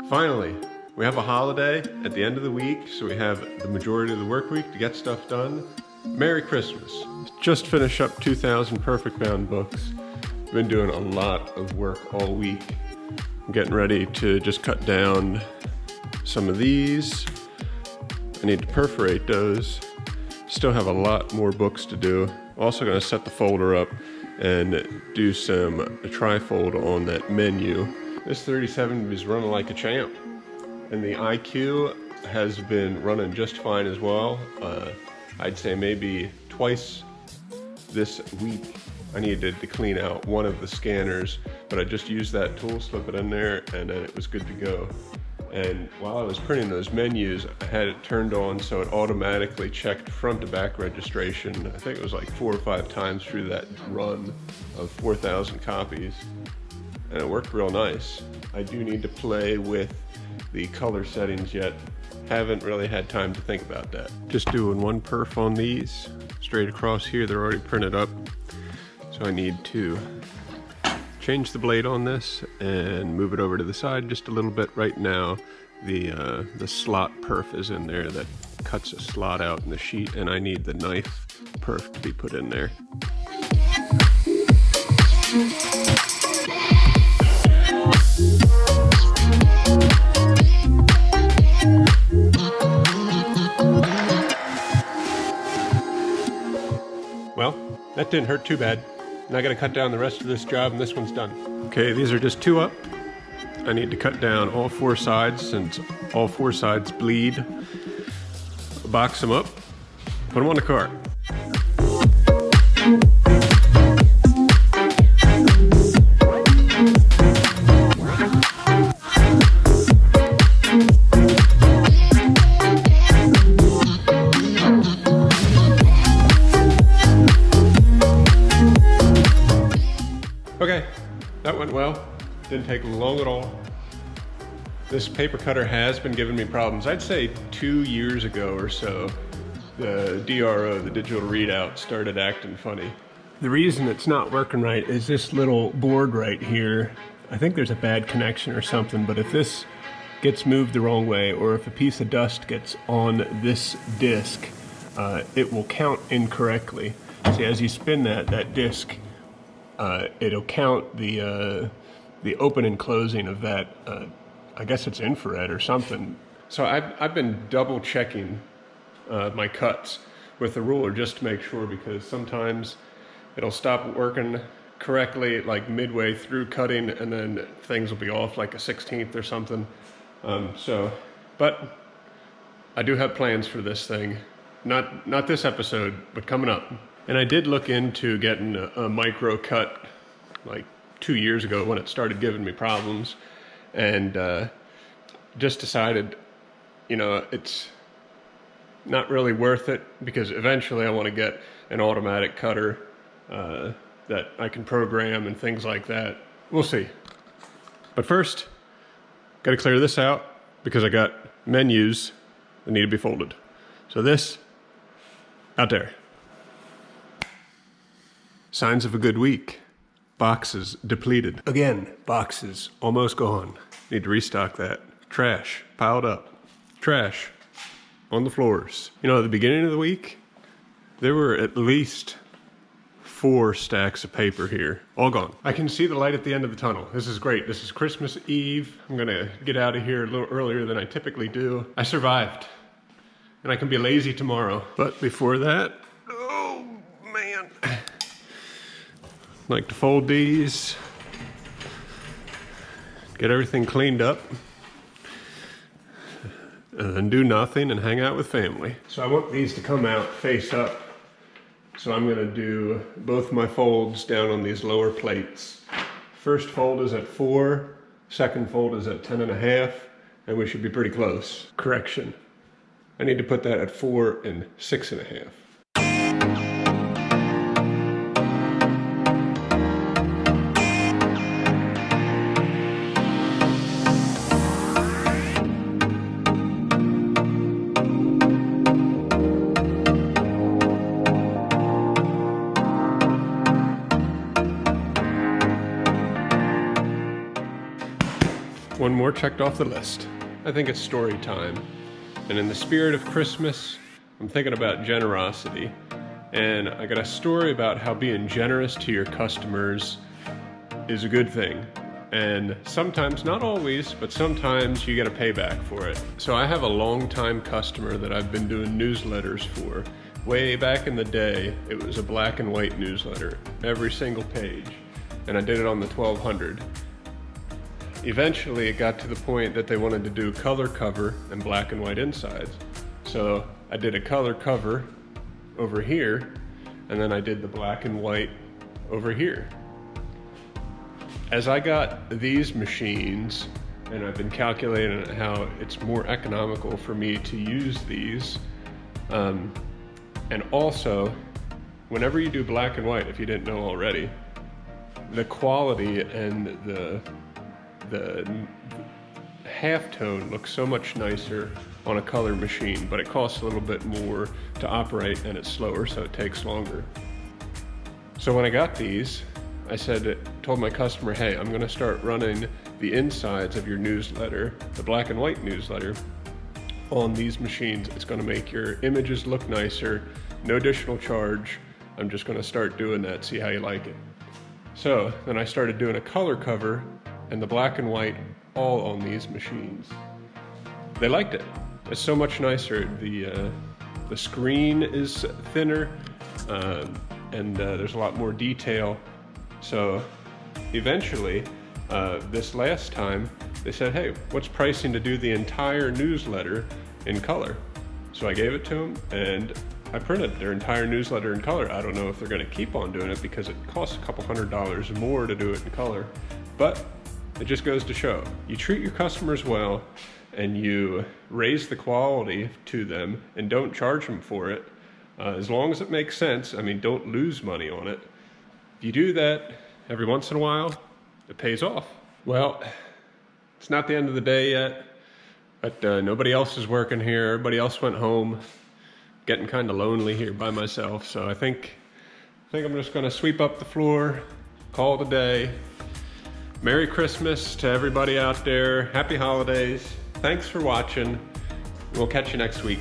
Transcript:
Finally, we have a holiday at the end of the week, so we have the majority of the work week to get stuff done. Merry Christmas. Just finished up 2,000 Perfect Bound books. Been doing a lot of work all week. I'm getting ready to just cut down some of these. I need to perforate those. Still have a lot more books to do. Also gonna set the folder up and do some trifold on that menu. This 37 is running like a champ. And the IQ has been running just fine as well. I'd say maybe twice this week I needed to clean out one of the scanners, but I just used that tool, slip it in there, and then it was good to go. And while I was printing those menus, I had it turned on so it automatically checked front to back registration. I think it was like 4 or 5 times through that run of 4,000 copies. And it worked real nice. I do need to play with the color settings yet. Haven't really had time to think about that. Just doing one perf on these. Straight across here, they're already printed up. So I need to change the blade on this and move it over to the side just a little bit. Right now, the slot perf is in there that cuts a slot out in the sheet, and I need the knife perf to be put in there. Well, that didn't hurt too bad. Now I gotta cut down the rest of this job and this one's done. Okay, these are just 2 up. I need to cut down all 4 sides since all 4 sides bleed. Box them up, put them on the cart. Okay, that went well. Didn't take long at all. This paper cutter has been giving me problems. I'd say 2 years ago or so, the DRO, the digital readout, started acting funny. The reason it's not working right is this little board right here. I think there's a bad connection or something, but if this gets moved the wrong way, or if a piece of dust gets on this disc, it will count incorrectly. See, as you spin that disc, it'll count the open and closing of that, I guess it's infrared or something. So I've been double checking my cuts with the ruler just to make sure, because sometimes it'll stop working correctly like midway through cutting, and then things will be off like a 1/16 or something. But I do have plans for this thing. Not this episode, but coming up. And I did look into getting a micro cut like 2 years ago when it started giving me problems, and just decided, you know, it's not really worth it, because eventually I want to get an automatic cutter that I can program and things like that. We'll see. But first, got to clear this out because I got menus that need to be folded. So this, out there. Signs of a good week. Boxes depleted. Again, boxes almost gone. Need to restock that. Trash piled up. Trash on the floors. You know, at the beginning of the week, there were at least 4 stacks of paper here. All gone. I can see the light at the end of the tunnel. This is great. This is Christmas Eve. I'm gonna get out of here a little earlier than I typically do. I survived. And I can be lazy tomorrow. But before that, oh man. Like to fold these, get everything cleaned up, and then do nothing and hang out with family. So I want these to come out face up. So I'm gonna do both my folds down on these lower plates. First fold is at 4, second fold is at 10.5, and we should be pretty close. Correction, I need to put that at 4 and 6.5. more checked off the list. I think it's story time. And in the spirit of Christmas, I'm thinking about generosity. And I got a story about how being generous to your customers is a good thing. And sometimes, not always, but sometimes you get a payback for it. So I have a long-time customer that I've been doing newsletters for. Way back in the day, it was a black and white newsletter, every single page. And I did it on the 1200. Eventually, it got to the point that they wanted to do color cover and black and white insides. So I did a color cover over here, and then I did the black and white over here. As I got these machines, and I've been calculating how it's more economical for me to use these, and also, whenever you do black and white, if you didn't know already, the quality and the halftone looks so much nicer on a color machine, but it costs a little bit more to operate and it's slower, so it takes longer. So when I got these, I told my customer, hey, I'm gonna start running the insides of your newsletter, the black and white newsletter, on these machines. It's gonna make your images look nicer, no additional charge. I'm just gonna start doing that, see how you like it. So then I started doing a color cover and the black and white all on these machines. They liked it. It's so much nicer. The screen is thinner and there's a lot more detail. So eventually, this last time, they said, hey, what's pricing to do the entire newsletter in color? So I gave it to them and I printed their entire newsletter in color. I don't know if they're gonna keep on doing it because it costs a couple $100 more to do it in color, but it just goes to show, you treat your customers well and you raise the quality to them and don't charge them for it, as long as it makes sense. I mean, don't lose money on it. If you do that every once in a while, it pays off. Well, it's not the end of the day yet, but nobody else is working here. Everybody else went home. Getting kind of lonely here by myself, so I think I'm just gonna sweep up the floor, call it a day. Merry Christmas to everybody out there. Happy holidays. Thanks for watching. We'll catch you next week.